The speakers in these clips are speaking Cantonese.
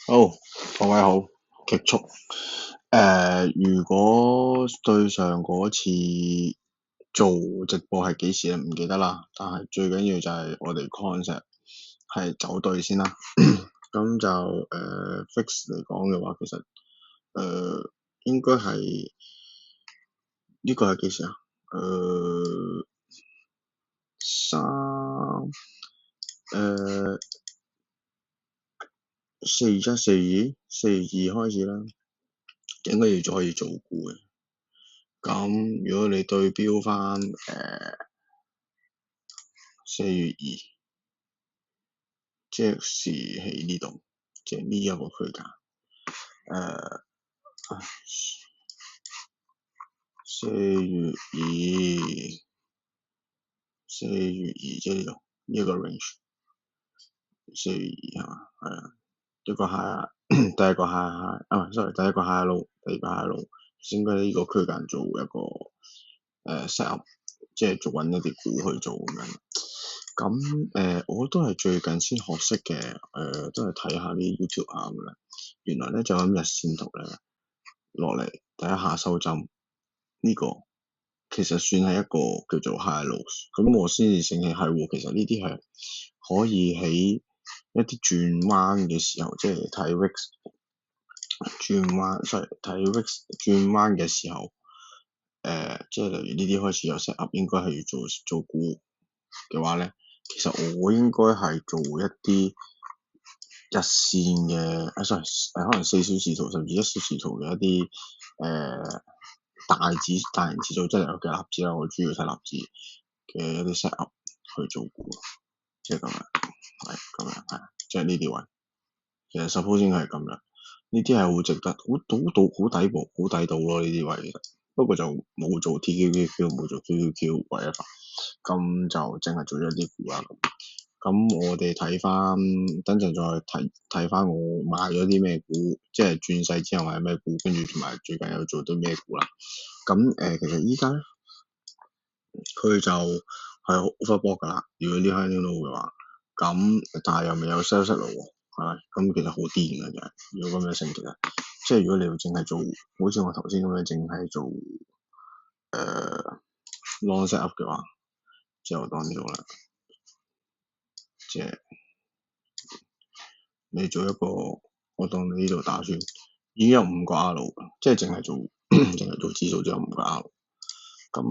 好，各位好，極速。如果對上嗰次做直播係幾時咧？唔記得啦。但係最緊要就係我哋 concept 係走對先啦。咁就fix 嚟講嘅話，其實應該係呢個係幾時啊？三誒4月1、4月2開始啦，應該要可以做估嘅。咁如果你對標翻4月2，即時喺呢度，即係呢一個區間。誒4月2，即係呢度呢一個 range，4月2係嘛？係啊，一個係第一個係sorry，第一個係路，第二個係路，應該呢個區間做一個set up，即係做揾一啲股去做咁樣。咁我都係最近先學識嘅，都係睇下啲 YouTube 咁樣。原來咧就咁日線圖咧落嚟第一下收針，呢、個其實算係一個叫做 high low。咁我先至醒起係喎，其實呢啲係可以喺一啲轉彎嘅時候，即係睇 VIX 轉彎，sorry 睇 VIX 轉彎嘅時候，即係例如呢啲開始有 set up，應該係要做股嘅話咧，其實我應該係做一啲日線嘅，sorry，可能4小時圖甚至1小時圖嘅一啲大型指數，即係有嘅納指啦，我主要睇納指嘅一啲 set up 去做股，即係咁樣，係咁樣，係即係呢啲位，其實 suppose 應該係咁樣，呢啲係好值得，好抵部，好抵到咯呢啲位其實，不過就冇做 TQQQ，冇做 QQQ 位一發，咁就淨係做咗啲股啦。咁我哋睇翻，等陣再睇翻我買咗啲咩股，即係轉勢之後買咩股，跟住同埋最近有做到咩股啦。咁其實依家咧，佢就係 overbought 㗎啦。如果呢喺呢度嘅話，咁但係又未有 sell 息咯喎，係咪？咁其實好癲㗎，真係。如果咁樣升，其實即係如果你要淨係做，好似我頭先咁樣，淨係做long set up 嘅話，之後當呢度啦，即係。你做一個，我當你呢度打算已經有5個 R，即係淨係做淨係做指數就有5個 R。咁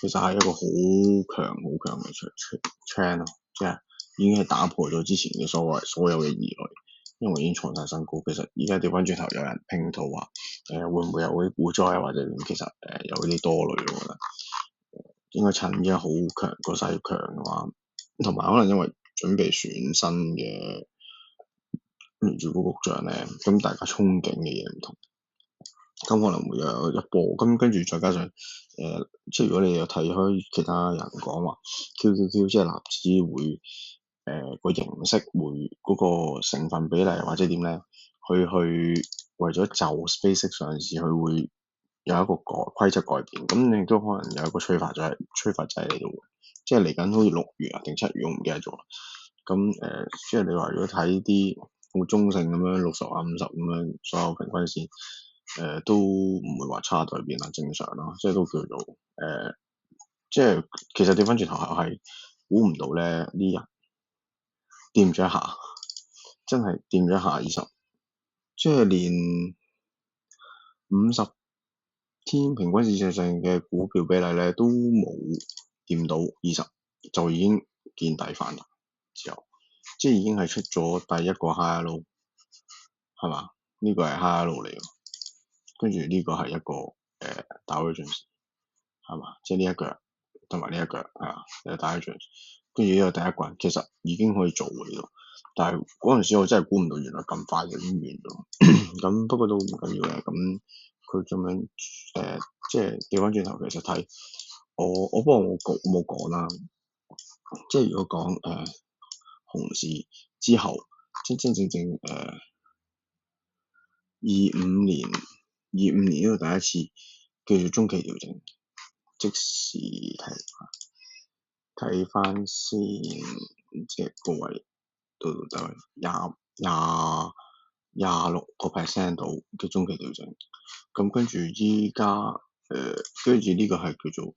其實係一個好強嘅 trend 咯，即係已經係打破咗之前嘅所有嘅疑慮，因為已經創晒新高。其實而家調翻轉頭有人拼圖話會唔會有啲股災或者點？其實有啲多慮，我覺得應該趁而家好強個勢強嘅話，同埋可能因為準備選新嘅聯儲局局長咧，咁大家憧憬嘅嘢唔同，咁可能會有一波，咁跟住再加上即係如果你有睇開其他人講話 QQQ 即係納指會個形式會嗰個成分比例或者點咧，去為咗就 SpaceX 上市，佢會有一個規則改變，咁你都可能有一個催化劑嚟到，即係嚟緊好似6月啊定7月，我唔記得咗啦。咁即係你話如果睇啲好中性咁樣60啊50咁樣所有平均線，都唔會話差到去邊啦，正常啦，即係都叫做即係其實調翻轉頭係估唔到咧，呢人掂咗一下，真係掂咗一下20，即係連50天平均市場上嘅股票比例咧都冇掂到20，就已經見底反彈之後，即係已經係出咗第一個 high low，係嘛？呢個係 high low 嚟㗎，跟住呢個係一個divergence，係嘛？即係呢一腳同埋呢一腳係啊，divergence，跟住呢個第一棍其實已經可以做喎呢度，但係嗰陣時我真係估唔到原來咁快就已經完咗。咁不過都唔緊要嘅，咁佢咁樣即係調翻轉頭，其實睇我不過我冇講啦，即係如果講熊市之後，真真正正25年呢個第一次叫做中期調整，即時睇翻先，即係高位到大概26%度嘅中期調整。咁跟住依家跟住呢個係叫做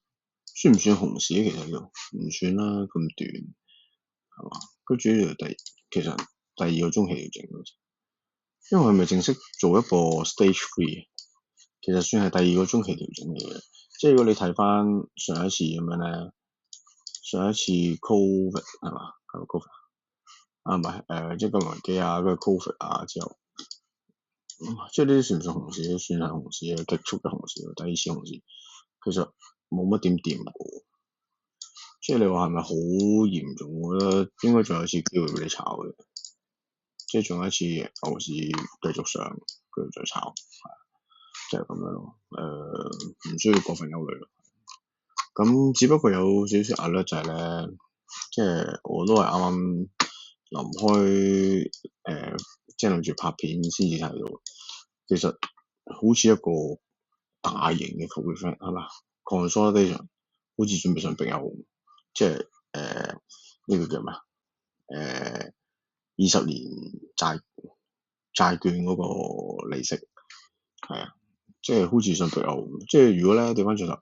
算唔算熊市咧？其實就唔算啦，咁短係嘛？跟住呢度其實第二個中期調整，因為佢咪正式做一個 stage three，其實算係第二個中期調整嚟嘅。即係如果你睇翻上一次咁樣咧，上一次 Covid 係嘛？係咪 Covid 啊？唔係即係金融危機啊，跟住 Covid 啊之後，即係呢啲算唔算熊市咧？算係熊市嘅極速嘅熊市，第二次熊市其實冇乜點掂過。即係你話係咪好嚴重？我覺得應該仲有一次機會俾你炒嘅，即係仲有一次牛市繼續上，跟住再炒，就係咁樣咯。唔需要過分憂慮咯。咁只不過有少少壓力就係咧，即係我都係啱啱臨開即係諗住拍片先至睇到，其實好似一個大型嘅 consolidation 係嘛？consolidation 好似準備上並有，即係呢個叫咩啊？20年債券嗰個利息係啊，即係好似上並有，即係如果咧調翻轉頭，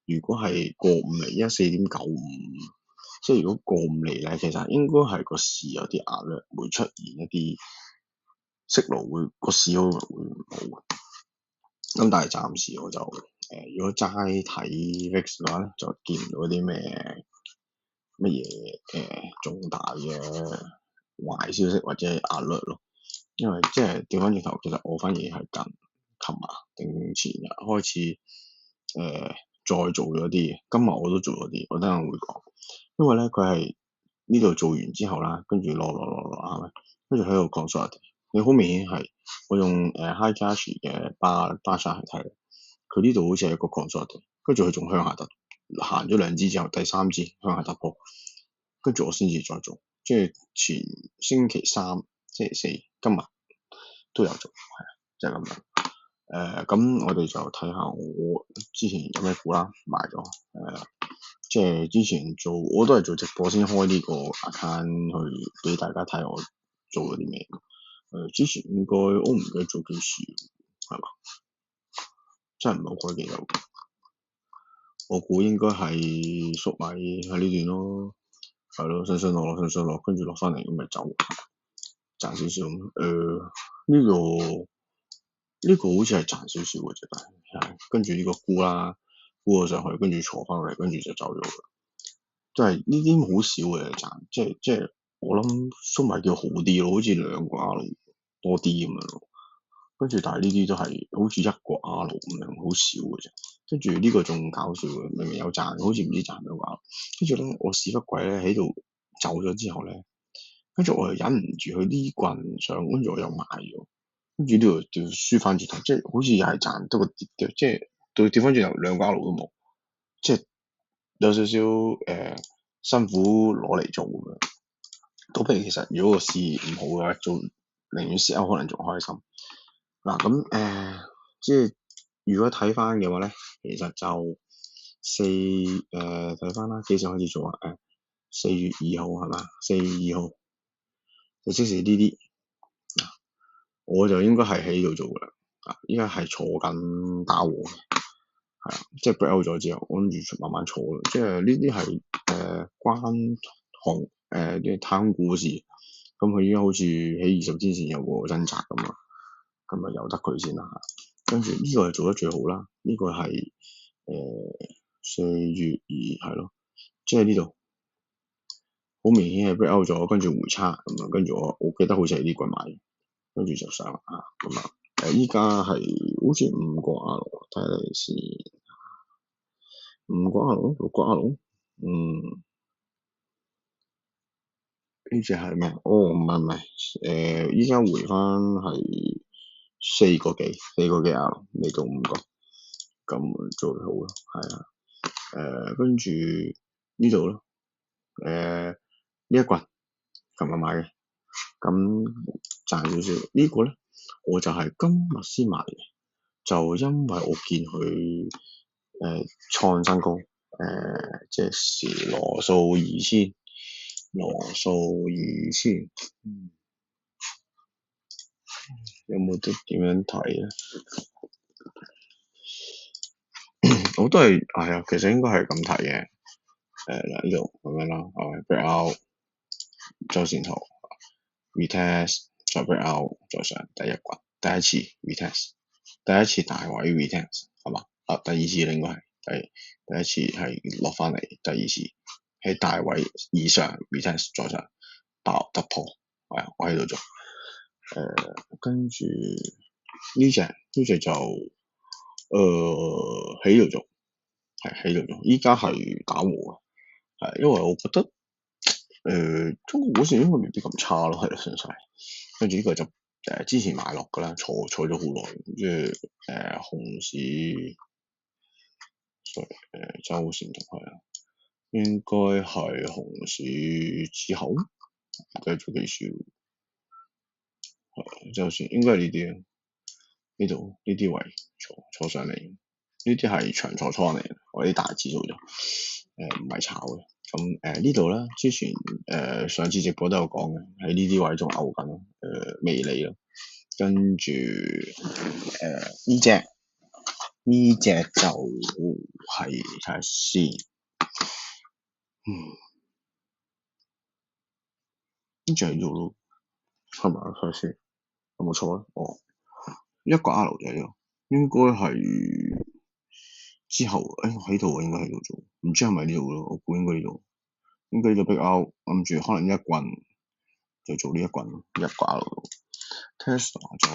如果係過5厘，14.95，即係如果過5厘咧，其實應該係個市有啲壓力，會出現一啲息路會個市會唔好嘅。咁但係暫時我就如果齋睇 VIX 嘅話咧，就見唔到啲乜嘢重大嘅壞消息或者壓力咯。因為即係調翻轉頭，其實我反而係琴日定前日開始再做咗啲，今日我都做咗啲，我等陣會講。因為咧佢係呢度做完之後啦，跟住落係咪？跟住喺度講述，你好明顯係我用High Cash 嘅巴沙去睇，佢呢度好似係一個 consult， 跟住佢仲向下突行咗2支之後，第3支向下突破，跟住我先至再做，即係前星期3、星期4、今日都有做，係就係咁樣。咁我哋就睇下我之前有咩股啦，買咗即係之前我都係做直播先開呢個 account 去俾大家睇我做咗啲咩。之前應該我唔記得做幾時，係嘛？真係唔係好鬼記得。我估應該係粟米喺呢段咯，係咯，上上落，跟住落翻嚟咁咪走，賺少少。呢個好似係賺少少嘅啫，但係跟住呢個沽啦，沽咗上去，跟住坐翻嚟，跟住就走咗啦。都係呢啲好少嘅賺，即係我諗粟米叫好啲咯，好似2個 R 多啲咁樣咯。跟住但係呢啲都係好似1個 R 咁樣，好少嘅啫。跟住呢個仲搞笑嘅，明明有賺，好似唔知賺咗個 R。跟住咧，我屎忽鬼咧喺度走咗之後咧，跟住我又忍唔住去呢棍上，跟住我又買咗。跟住呢度就輸翻轉頭，即係好似又係賺得個跌嘅，即係對調翻轉頭2個 R 都冇，即係有少少辛苦攞嚟做咁樣。倒不如其實如果個市唔好嘅話，做寧願蝕可能仲開心。嗱咁即係如果睇翻嘅話咧，其實就睇翻啦，幾時開始做啊？4月2號係嘛？4月2號就即係呢啲。我就應該係喺度做㗎啦，依家係坐緊打和嘅，係啊，即係 break out 咗之後，我諗住慢慢坐咯。即係呢啲係關啲太空股事，咁佢依家好似喺20天線有個掙扎咁啊，咁啊由得佢先啦。跟住呢個係做得最好啦，呢個係4月2係咯，即係呢度好明顯係 break out 咗，跟住回差咁啊，跟住我記得好似係呢個買。跟住就上啦咁啊！依家係好似5個 R，睇嚟先5個 R、6個 R，呢隻係咩？哦，唔係，依家回翻係4個幾R，未到5個，咁最好咯，係啊，跟住呢度咯，呢一棍琴日買嘅。咁賺少少，呢個咧我就係今日先買嘅，就因為我見佢創新高，即係時羅素2000，羅素2000，有冇得點樣睇咧？我都係啊，其實應該係咁睇嘅。嗱呢度咁樣啦，break out 周線圖 retest 再 break out 再上第一次 retest， 第一次大位 retest 係嘛？第二次應該係第一次係落翻嚟，第二次喺大位以上 retest 再上爆突破，係啊，我喺度做。跟住呢隻就喺度做，係喺度做。依家係打和嘅，係因為我覺得中國股市應該未必咁差咯，係咯，算晒。跟住呢個就之前買落㗎啦，坐咗好耐，即係熊市，周線圖係啊，應該係熊市之後繼續幾少，周線應該係呢啲啊，呢度呢啲位坐上嚟，呢啲係長坐倉嚟嘅，我啲大指數就唔係炒嘅。咁呢度咧，之前上次直播都有講嘅，喺呢啲位仲嘔緊，微利咯。跟住呢隻就係睇下先，呢隻係要咯，係咪啊？睇下先，有冇錯咧？一個 R 仔咯，應該係之後喺度應該喺度做，唔知係咪呢度咯？我估應該呢度，應該就 break out，諗住可能一棍就做呢一棍一個 R 度。Tesla 就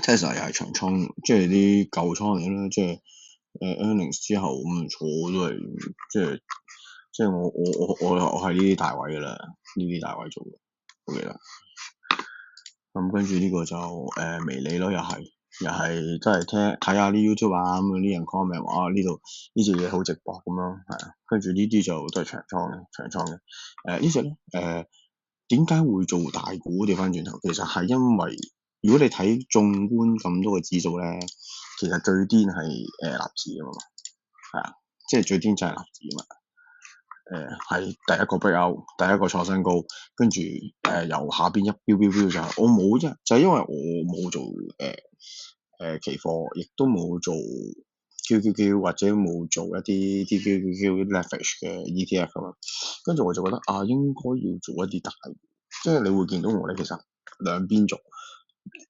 Tesla 又係長倉，即係啲舊倉嚟啦，即係earnings 之後咁坐都係，即係我係呢啲大位㗎啦，呢啲大位做嘅，我記得。咁跟住呢個就微利咯，又係都係睇下啲 YouTube 啊，咁啲人 comment 話呢度呢隻嘢好值博咁咯，係啊。跟住呢啲就都係長倉嘅。呢隻咧點解會做大股？調翻轉頭，其實係因為如果你睇縱觀咁多個指數咧，其實最癲係納指啊嘛，係啊，即係最癲就係納指啊嘛。係第一個 break out，第一個創新高，跟住由下邊一飆就係我冇啫，就係因為我冇做期貨，亦都冇做 QQQ 或者冇做一啲 QQQ leverage 嘅 ETF 咁樣，跟住我就覺得應該要做一啲大，即係你會見到我咧，其實兩邊做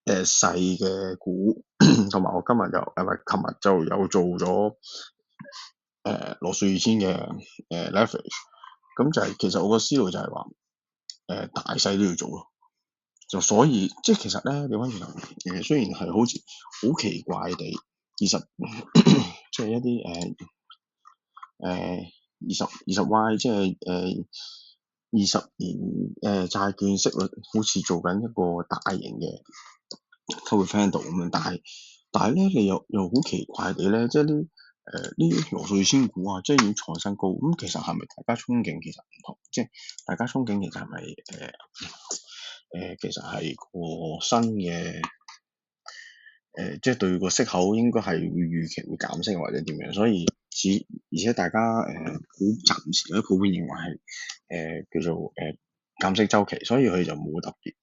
細嘅股，同埋我今日又琴日就有做咗羅素2000嘅leverage，咁就係其實我個思路就係話大細都要做咯，就所以即係其實咧，你翻轉頭雖然係好似好奇怪地20即係一啲20 Y 即係20年債券息率好似做緊一個大型嘅 portfolio 咁樣，但係咧你又好奇怪地咧，即係呢啲羅素2000股啊，即係已經創新高，咁其實係咪大家憧憬其實唔同，即係大家憧憬其實係咪其實係個新嘅即係對個息口應該係會預期會減息或者點樣，所以而且大家暫時咧普遍認為係叫做減息週期，所以佢就冇特別，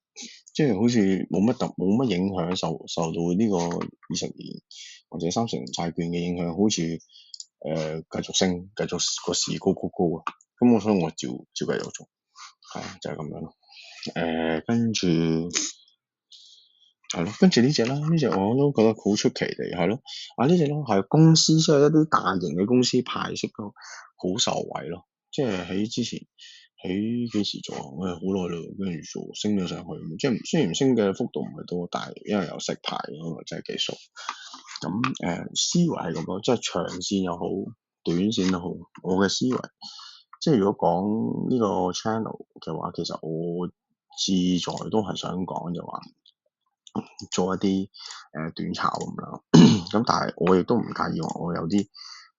即係好似冇乜影響，受到呢個20年或者30年債券嘅影響，好似繼續升，繼續個市高啊，咁所以我照繼續做，係啊，就係咁樣咯。跟住係咯，跟住呢隻啦，呢隻我都覺得好出奇地係咯，呢隻咯係公司，即係一啲大型嘅公司派息都好受惠咯，即係喺之前喺幾時做啊？我係好耐啦，跟住做升咗上去，即係雖然升嘅幅度唔係多，但係因為有息派咯，真係幾熟。咁思維係咁咯，即係長線又好，短線都好，我嘅思維即係如果講呢個 channel 嘅話，其實我志在都係想講就話做一啲短炒咁啦，咁但係我亦都唔介意話我有啲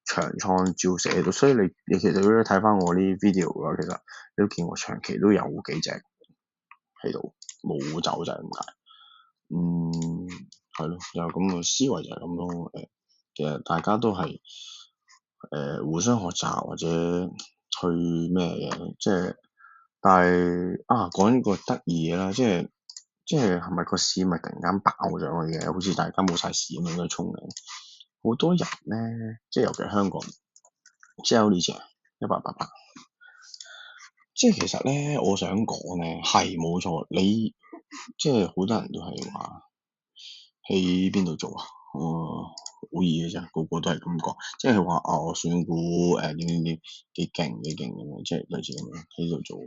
長倉照寫到，所以你其實如果睇翻我啲 video 嘅話，其實你都見我長期都有幾隻喺度冇走就係咁解。係咯，就咁個思維就係咁咯。其實大家都係互相學習或者去咩嘅，即係但係講呢個得意嘅啦，即係係咪個市咪突然間爆上去嘅？好似大家冇晒市咁樣衝嚟，好多人咧，即係尤其係香港 sell 呢隻1888，即係其實咧，我想講咧係冇錯，你即係好多人都係話喺邊度做啊？好易嘅啫，個個都係咁講，即係話我選股點點點幾勁幾勁咁樣，即係類似咁樣喺度做。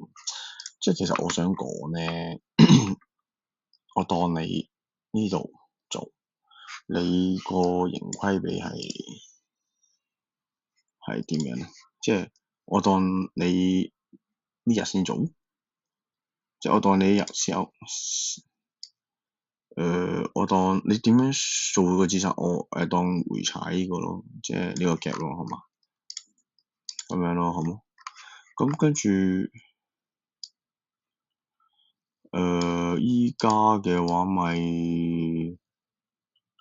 即係其實我想講咧，我當你呢度做，你個盈虧比係點樣咧？即係我當你呢日先做，即係我當你日先有，我當你點樣做個資產，我當回踩呢個咯，即係呢個夾咯，好嘛？咁樣咯，好冇？咁跟住依家嘅話咪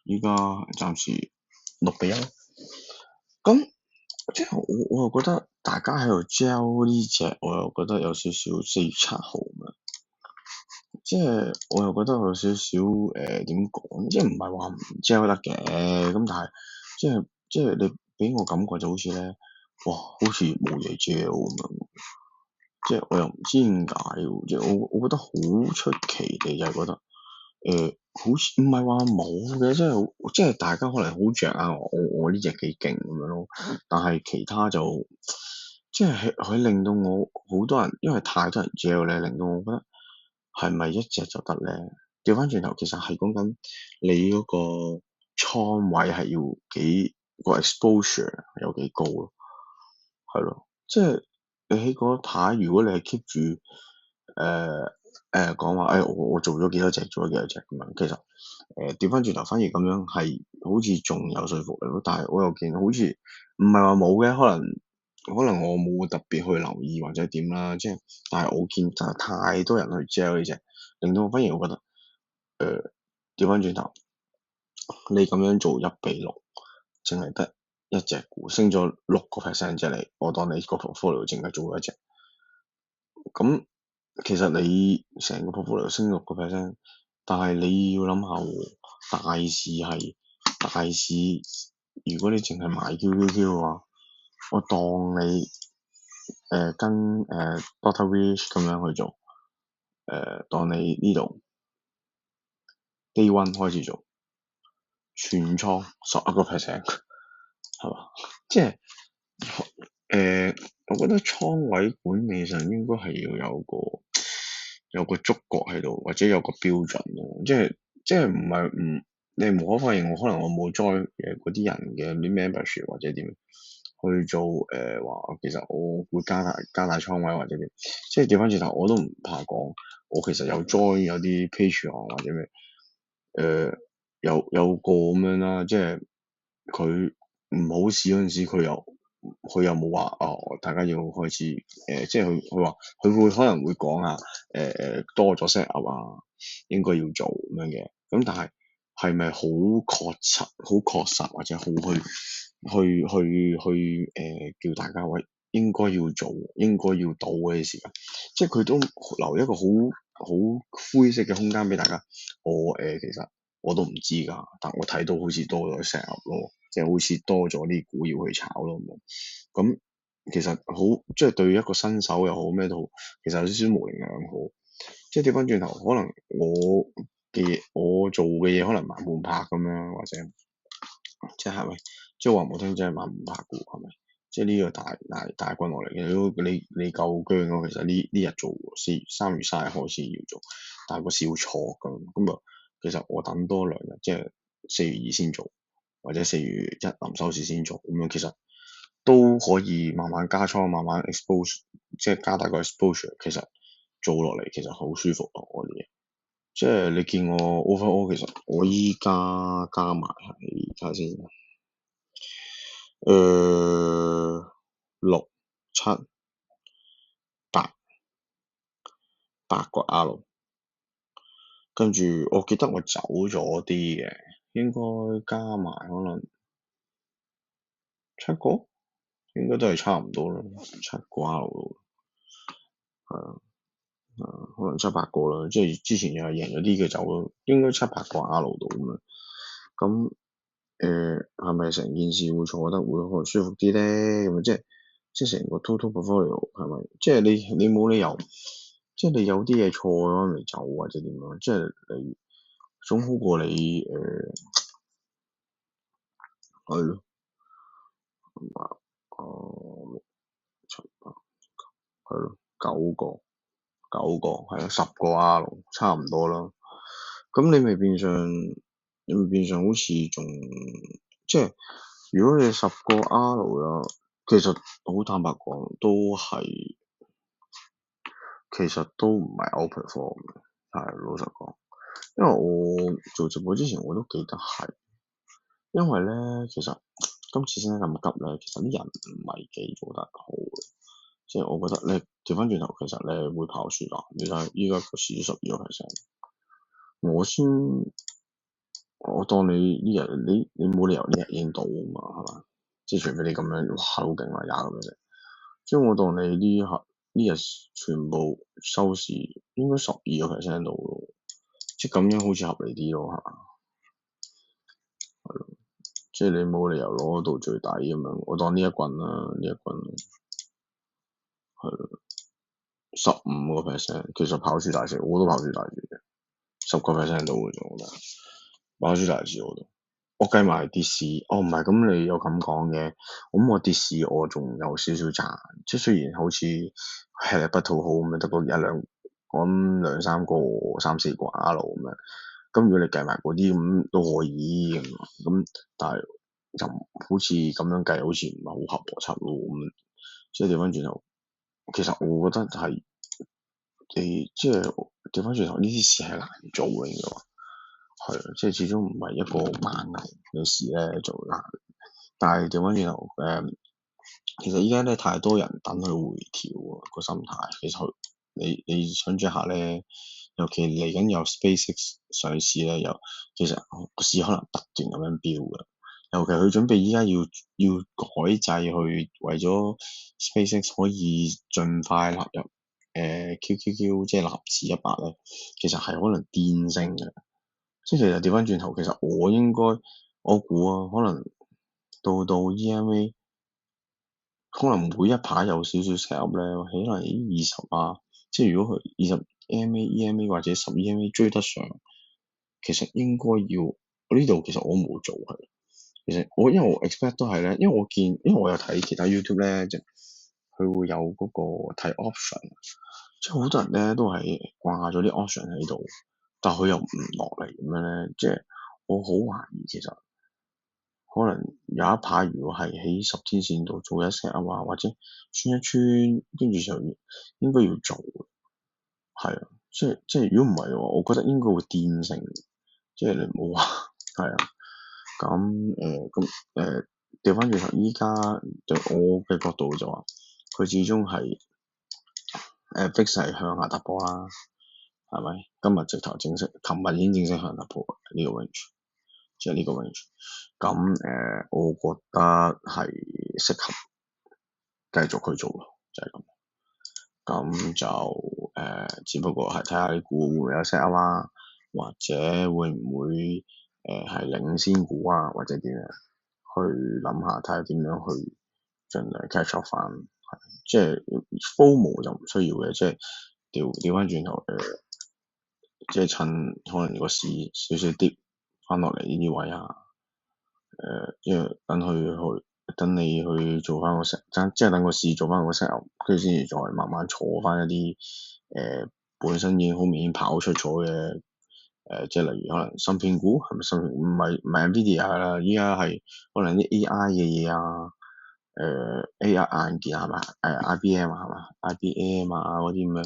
依家暫時6-1咯。咁即係我又覺得大家喺度 gel 呢隻，我又覺得有少少4月7號咁。即係我又覺得有少少點講，即係唔係話唔 gel 得嘅，咁但係即係你俾我感覺就好似咧，哇，好似冇嘢 gel 咁樣。即係我又唔知點解喎，即係我覺得好出奇地就係覺得好似唔係話冇嘅，即係大家可能好着啊，我呢隻幾勁咁樣咯，但係其他就即係佢令到我好多人，因為太多人 gel 咧，令到我覺得係咪一隻就得咧？調翻轉頭，其實係講緊你嗰個倉位係要幾個 exposure 有幾高咯，係咯，即係你喺嗰排，如果你係 keep 住講話，我做咗幾多隻，做咗幾多隻咁樣，其實調翻轉頭，反而咁樣係好似仲有說服力咯。但係我又見好似唔係話冇嘅，可能我冇特別去留意或者點啦，即係但係我見就係太多人去 gel 呢隻，令到我反而我覺得調翻轉頭，你咁樣做1:6，淨係得一隻股升咗6%啫，我當你個 portfolio 淨係做咗一隻，咁其實你成個 portfolio 升6%，但係你要諗下喎，大市，如果你淨係買 QQQ 嘅話，我當你跟Doctor Wish 咁樣去做，當你呢度 Day One 開始做，全倉11%，係嘛？即係我覺得倉位管理上應該係要有個觸覺喺度，或者有個標準咯。即係唔係唔你無可否認，可能我冇 join 嗰啲人嘅啲 membership 或者點去做話，其實我會加大倉位或者點。即係調翻轉頭，我都唔怕講，我其實有 join 有啲 Patreon 或者咩有個咁樣啦，即係佢唔好市嗰陣時，佢又冇話大家要開始即係佢話佢會可能會講下多咗 set up 啊，應該要做咁樣嘅。咁但係係咪好確實或者好去叫大家喂應該要做，應該要到嘅時間，即係佢都留一個好灰色嘅空間俾大家。其實我都唔知㗎，但我睇到好似多咗 set up 咯，即係好似多咗啲股要去炒咯咁樣。咁其實好，即係對一個新手又好咩都好，其實有少少模棱兩可。即係調翻轉頭，可能我做嘅嘢可能慢半拍咁樣，或者即係咪？即係話唔好聽，即係慢半拍股係咪？即係呢個大軍落嚟嘅，如果你夠薑咯，其實呢日做3月30日開始要做，但係個市會錯咁啊，其實我等多2日，即係4月2先做，或者4月1臨收市先做，咁樣其實都可以慢慢加倉，慢慢 expose，即係加大個 exposure，其實做落嚟其實好舒服咯，我啲嘢。即係你見我 overall，其實我依家加埋係睇下先，6、7、8，8個 R，跟住我記得我走咗啲嘅，應該加埋可能7個，應該都係差唔多啦，7個 R 咯，係啊。可能7、8個啦，即係之前又係贏咗啲嘅走咯，應該7、8個 R 度咁樣。咁係咪成件事會坐得會可能舒服啲咧？咁啊，即係成個 total portfolio 係咪？即係你冇理由，即係你有啲嘢錯咗嚟走或者點樣？即係你總好過你係咯，7、8係咯，九個係咯，10個 R 差唔多啦。咁你咪變相好似仲即係，如果你10個 R 啦，其實好坦白講，其實都唔係 outperform 嘅，係老實講。因為我做直播之前我都記得係，因為咧其實今次升得咁急咧，其實啲人唔係幾做得好嘅，即係我覺得你調翻轉頭，其實你會跑輸㗎。你睇依家個市12%，我當你呢日你冇理由呢日已經到啊嘛，係嘛？即係除非你咁樣，哇好勁啊20%，即係我當你呢日全部收市應該12%到咯，即係咁樣好似合理啲咯，係嘛？係咯，即係你冇理由攞到最底咁樣，我當呢一棍啦，係咯15%，其實跑輸大市，我都跑輸大市嘅10%到嘅啫，我覺得跑輸大市我都。我計埋跌市，唔係咁你有咁講嘅，咁我跌市我仲有少少賺，即係雖然好似吃力不討好咁樣，得個1、2，我諗2、3個、3、4個 R 咁樣，咁如果你計埋嗰啲咁都可以咁，但係就好似咁樣計，好似唔係好合邏輯咯咁，即係調翻轉頭，其實我覺得係即係調翻轉頭呢啲事係難做嘅應該話。係啊，即係始終唔係一個萬能嘅事咧做難，但係調翻轉頭其實依家咧太多人等佢回調啊個心態，其實你想象下咧，尤其嚟緊有 SpaceX 上市咧，其實個市可能不斷咁樣飆嘅，尤其佢準備依家要改制去為咗 SpaceX 可以盡快納入QQQ 即係納指100咧，其實係可能癲升嘅。即係其實調翻轉頭，其實我估啊，可能到 EMA，可能每一排有少少 set up 咧，可能20啊，即係如果佢20 EMA 或者10 EMA 追得上，其實應該要我呢度其實我冇做係，其實因為我 expect 都係咧，因為我有睇其他 YouTube 咧，即佢會有嗰個睇 option，即係好多人咧都係掛咗啲 option 喺度。但佢又唔落嚟咁樣咧，即係我好懷疑其實可能有一排如果係喺10天線度做一 set 啊嘛，或者穿一穿，跟住就應該要做嘅，係啊，即係如果唔係嘅話，我覺得應該會癲升，即係你唔好話係啊，咁調翻轉頭，依家對我嘅角度就話，佢始終係fix 係向下突破啦。係咪？今日直頭正式，琴日已經正式向突破呢個 range，即係呢個 range。咁我覺得係適合繼續去做咯，就係咁。咁就只不過係睇下啲股會唔會有 set up 啊，或者會唔會係領先股啊，或者點樣去諗下，睇下點樣去盡量 catch up 翻。即係 FOMO 就唔需要嘅，即係調翻轉頭即係趁可能個市少少跌翻落嚟呢啲位啊，因為等你去做翻個 set，即係等個市做翻個 set，跟住先至再慢慢坐翻一啲本身已經好明顯跑出咗嘅即係例如可能芯片股係咪芯片？唔係 Nvidia 啦，依家係可能啲 AI 嘅嘢啊，AI 硬件係咪IBM 係嘛？IBM 啊嗰啲咁樣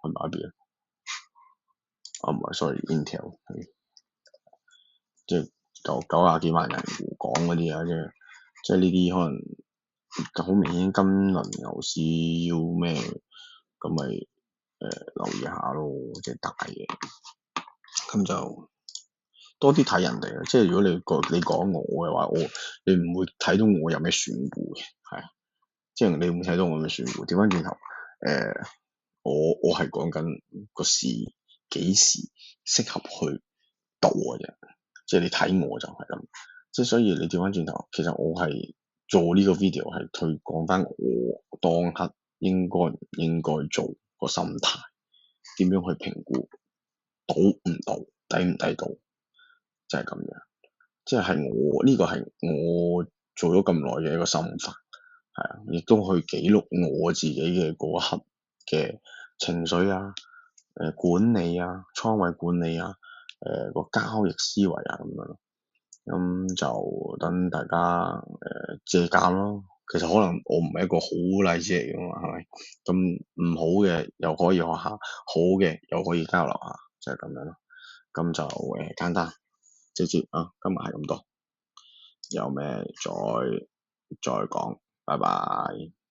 係咪 IBM？唔係，sorry，Intel，即係90幾萬人講嗰啲啊，即係呢啲可能好明顯今輪牛市要咩，咁咪留意下咯，即係大嘅，咁就多啲睇人哋啦。即係如果你講我嘅話，你唔會睇到我有咩選股嘅，係啊，即係你唔會睇到我有咩選股。調翻轉頭我係講緊個市幾時適合去賭嘅啫，即係你睇我就係咁，即係所以你調翻轉頭，其實我係做呢個 video 係推講翻我當刻應該唔應該做個心態，點樣去評估賭唔賭，抵唔抵賭，就係咁樣，即係我呢個係我做咗咁耐嘅一個心法。係啊，亦都去記錄我自己嘅嗰一刻嘅情緒啊，管理啊，倉位管理啊，個交易思維啊咁樣咯。咁就等大家借鑑咯。其實可能我唔係一個好例子嚟㗎嘛，係咪？咁唔好嘅又可以學下，好嘅又可以交流下，就係咁樣咯。咁就簡單直接啊，今日係咁多，有咩再講，拜拜。